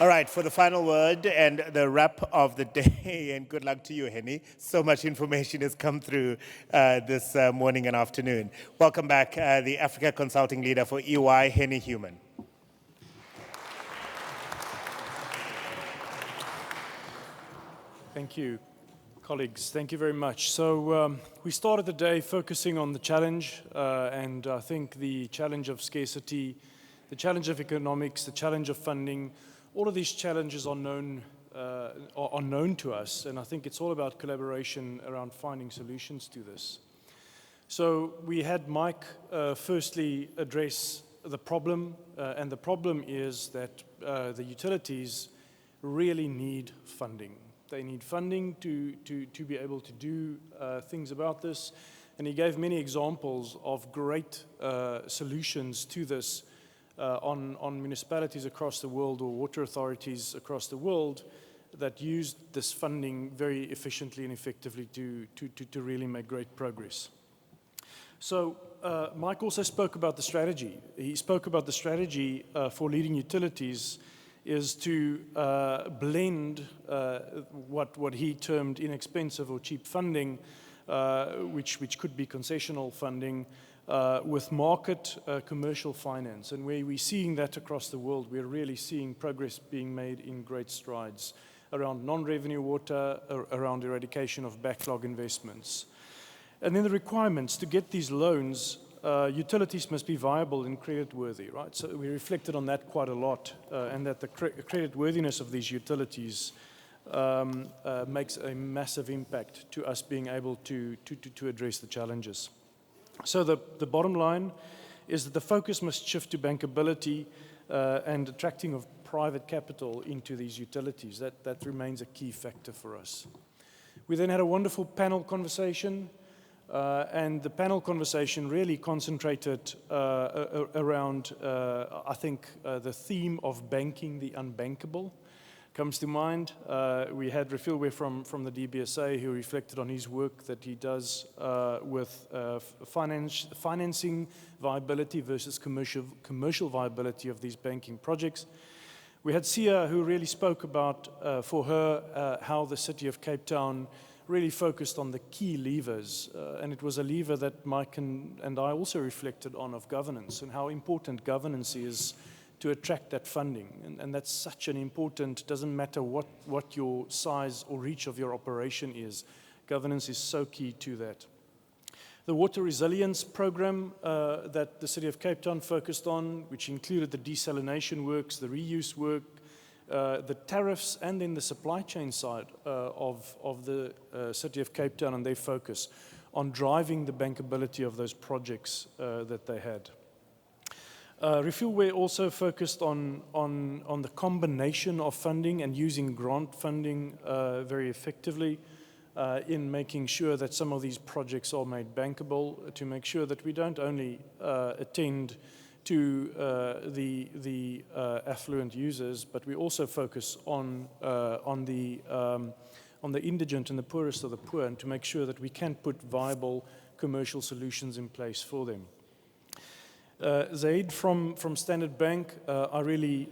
All right, for the final word and the wrap of the day, and good luck to you, Hennie. So much information has come through this morning and afternoon. Welcome back, the Africa Consulting Leader for EY, Hennie Human. Thank you, colleagues. Thank you very much. So we started the day focusing on the challenge, and I think the challenge of scarcity, the challenge of economics, the challenge of funding, all of these challenges are known to us, and I think it's all about collaboration around finding solutions to this. So we had Mike firstly address the problem, and the problem is that the utilities really need funding. They need funding to be able to do things about this. And he gave many examples of great solutions to this on municipalities across the world or water authorities across the world that used this funding very efficiently and effectively to really make great progress. So Mike also spoke about the strategy. He spoke about the strategy for leading utilities is to blend what he termed inexpensive or cheap funding, which could be concessional funding, with market commercial finance. And where we're seeing that across the world, we're really seeing progress being made in great strides around non-revenue water, around eradication of backlog investments. And then the requirements to get these loans, utilities must be viable and creditworthy, right? So we reflected on that quite a lot, and that the creditworthiness of these utilities makes a massive impact to us being able to address the challenges. So the bottom line is that the focus must shift to bankability and attracting of private capital into these utilities. That remains a key factor for us. We then had a wonderful panel conversation. And the panel conversation really concentrated around, I think, the theme of banking the unbankable comes to mind. We had Refilwe from the DBSA who reflected on his work that he does with financing viability versus commercial viability of these banking projects. We had Sia who really spoke about, for her, how the City of Cape Town really focused on the key levers, and it was a lever that Mike and I also reflected on of governance and how important governance is to attract that funding. And that's such an important, doesn't matter what your size or reach of your operation is, governance is so key to that. The water resilience program that the City of Cape Town focused on, which included the desalination works, the reuse work, the tariffs, and then the supply chain side of the City of Cape Town and their focus on driving the bankability of those projects that they had. Refilwe also focused on the combination of funding and using grant funding very effectively in making sure that some of these projects are made bankable, to make sure that we don't only attend to the affluent users, but we also focus on the indigent and the poorest of the poor, and to make sure that we can put viable commercial solutions in place for them. Zaid from Standard Bank, I really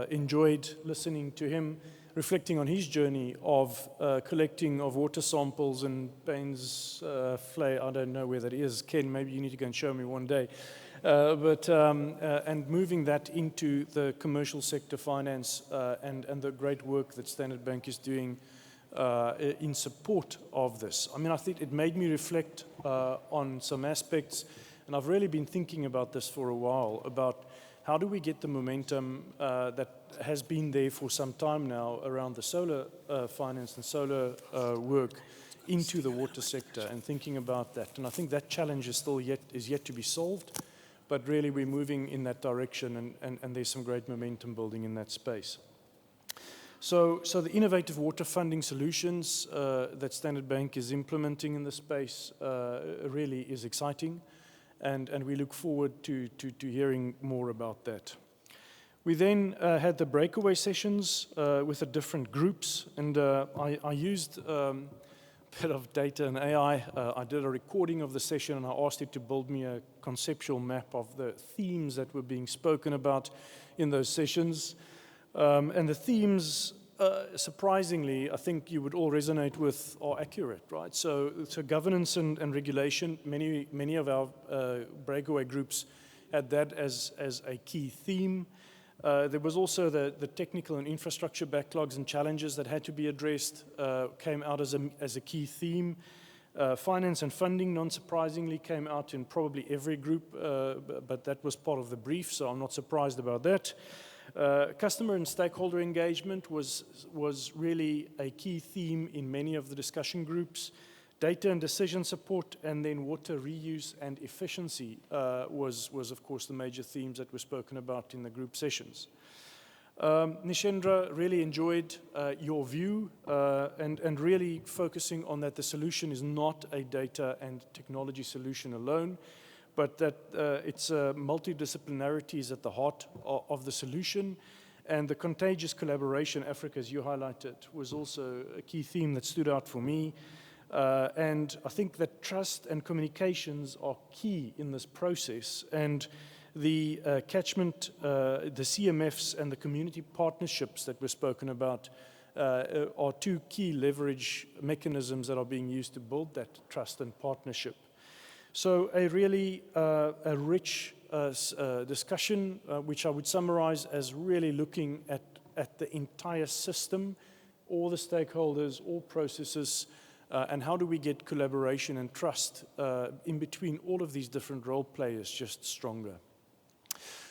enjoyed listening to him, reflecting on his journey of collecting of water samples in Baines Flay. I don't know where that is. Ken, maybe you need to go and show me one day. And moving that into the commercial sector finance and the great work that Standard Bank is doing in support of this. I mean, I think it made me reflect on some aspects, and I've really been thinking about this for a while, about how do we get the momentum that has been there for some time now around the solar finance and solar work into the water sector, and thinking about that. And I think that challenge is still yet to be solved. But really, we're moving in that direction, and there's some great momentum building in that space. So the innovative water funding solutions that Standard Bank is implementing in the space really is exciting, and we look forward to hearing more about that. We then had the breakaway sessions with the different groups, and I used bit of data and AI. I did a recording of the session, and I asked it to build me a conceptual map of the themes that were being spoken about in those sessions. And the themes, surprisingly, I think you would all resonate with, are accurate, right? So governance and regulation, many of our breakaway groups had that as a key theme. There was also the technical and infrastructure backlogs and challenges that had to be addressed, came out as a key theme. Finance and funding, non-surprisingly, came out in probably every group, but that was part of the brief, so I'm not surprised about that. Customer and stakeholder engagement was really a key theme in many of the discussion groups. Data and decision support, and then water reuse and efficiency was of course, the major themes that were spoken about in the group sessions. Nishendra, really enjoyed your view and really focusing on that the solution is not a data and technology solution alone, but that it's multidisciplinarity is at the heart of the solution. And the contagious collaboration, Africa, as you highlighted, was also a key theme that stood out for me. And I think that trust and communications are key in this process. And the catchment, the CMFs and the community partnerships that were spoken about are two key leverage mechanisms that are being used to build that trust and partnership. So a really a rich discussion, which I would summarize as really looking at the entire system, all the stakeholders, all processes, and how do we get collaboration and trust in between all of these different role players just stronger.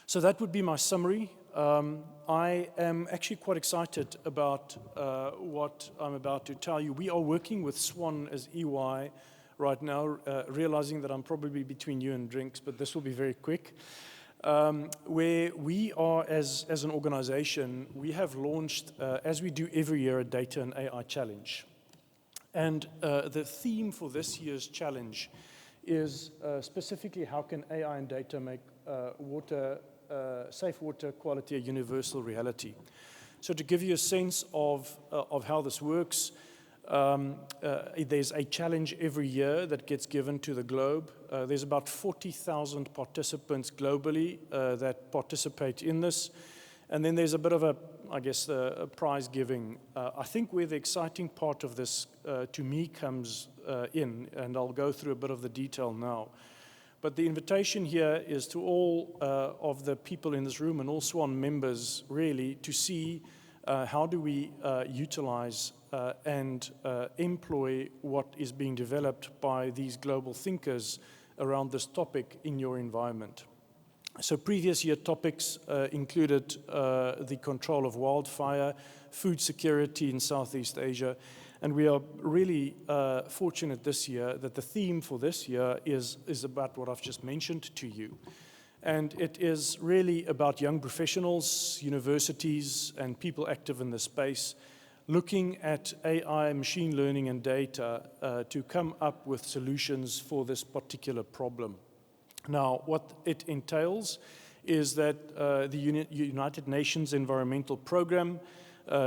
So that would be my summary. I am actually quite excited about what I'm about to tell you. We are working with SWAN as EY right now, realizing that I'm probably between you and drinks, but this will be very quick. Where we are as an organization, we have launched, as we do every year, a data and AI challenge. And the theme for this year's challenge is specifically how can AI and data make safe water quality a universal reality. So to give you a sense of how this works, there's a challenge every year that gets given to the globe. There's about 40,000 participants globally that participate in this. And then there's a bit of a prize giving. I think where the exciting part of this to me comes in, and I'll go through a bit of the detail now. But the invitation here is to all of the people in this room and all SWAN members really to see how do we utilize and employ what is being developed by these global thinkers around this topic in your environment. So previous year topics included the control of wildfire, food security in Southeast Asia, and we are really fortunate this year that the theme for this year is about what I've just mentioned to you. And it is really about young professionals, universities, and people active in the space, looking at AI, machine learning, and data to come up with solutions for this particular problem. Now, what it entails is that the United Nations Environmental Program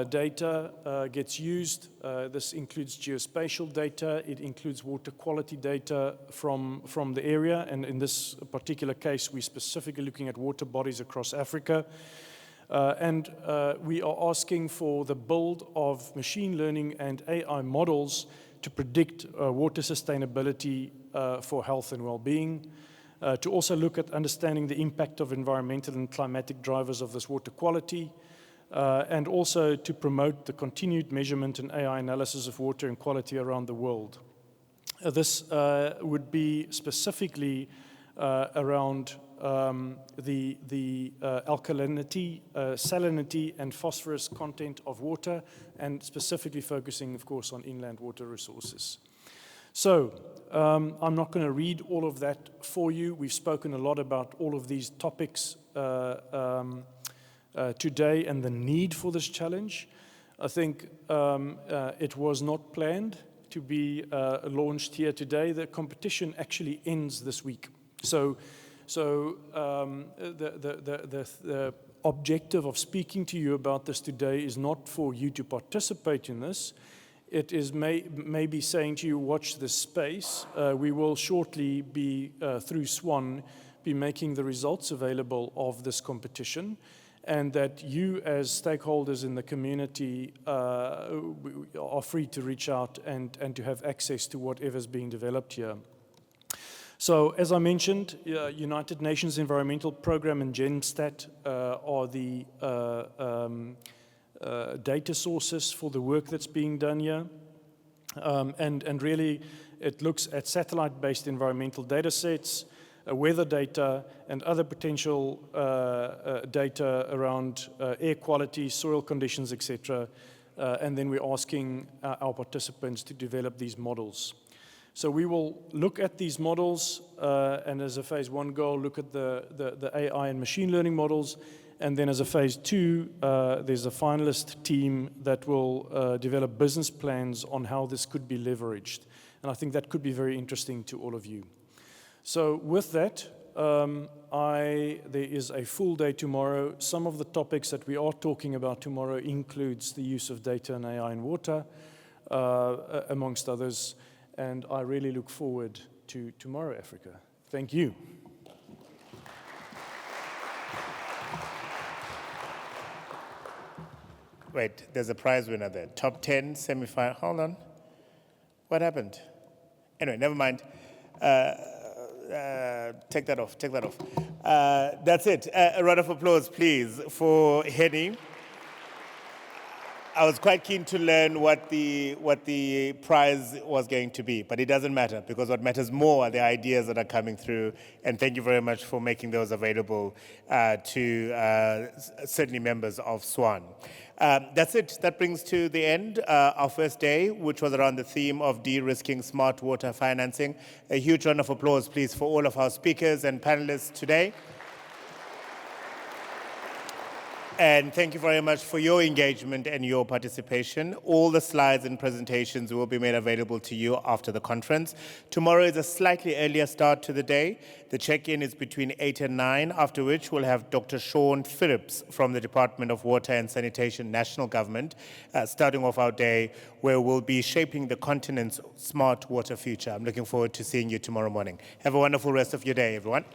data gets used. This includes geospatial data. It includes water quality data from the area. And in this particular case, we're specifically looking at water bodies across Africa. And we are asking for the build of machine learning and AI models to predict water sustainability for health and well-being. To also look at understanding the impact of environmental and climatic drivers of this water quality, and also to promote the continued measurement and AI analysis of water and quality around the world. This would be specifically around the alkalinity, salinity, and phosphorus content of water, and specifically focusing, of course, on inland water resources. So, I'm not going to read all of that for you. We've spoken a lot about all of these topics today and the need for this challenge. I think it was not planned to be launched here today. The competition actually ends this week. So the objective of speaking to you about this today is not for you to participate in this. It is maybe saying to you, watch this space. We will shortly be, through SWAN, be making the results available of this competition. and that you as stakeholders in the community are free to reach out and to have access to whatever's being developed here. So, as I mentioned, United Nations Environmental Programme and GEMSTAT are the data sources for the work that's being done here. And really, it looks at satellite-based environmental data sets, weather data, and other potential data around air quality, soil conditions, etc. And then we're asking our participants to develop these models. So we will look at these models, and as a phase 1 goal, look at the AI and machine learning models. And then as a phase 2, there's a finalist team that will develop business plans on how this could be leveraged. And I think that could be very interesting to all of you. So with that, there is a full day tomorrow. Some of the topics that we are talking about tomorrow includes the use of data and AI in water, amongst others. And I really look forward to tomorrow, Africa. Thank you. Wait, there's a prize winner there. Top 10 semi-final. Hold on. What happened? Anyway, never mind. Take that off. That's it. A round of applause, please, for Hennie. I was quite keen to learn what the prize was going to be, but it doesn't matter, because what matters more are the ideas that are coming through. And thank you very much for making those available to certainly members of SWAN. That's it. That brings to the end our first day, which was around the theme of de-risking smart water financing. A huge round of applause, please, for all of our speakers and panelists today. And thank you very much for your engagement and your participation. All the slides and presentations will be made available to you after the conference. Tomorrow is a slightly earlier start to the day. The check-in is between 8 and 9, after which we'll have Dr. Sean Phillips from the Department of Water and Sanitation National Government, starting off our day, where we'll be shaping the continent's smart water future. I'm looking forward to seeing you tomorrow morning. Have a wonderful rest of your day, everyone.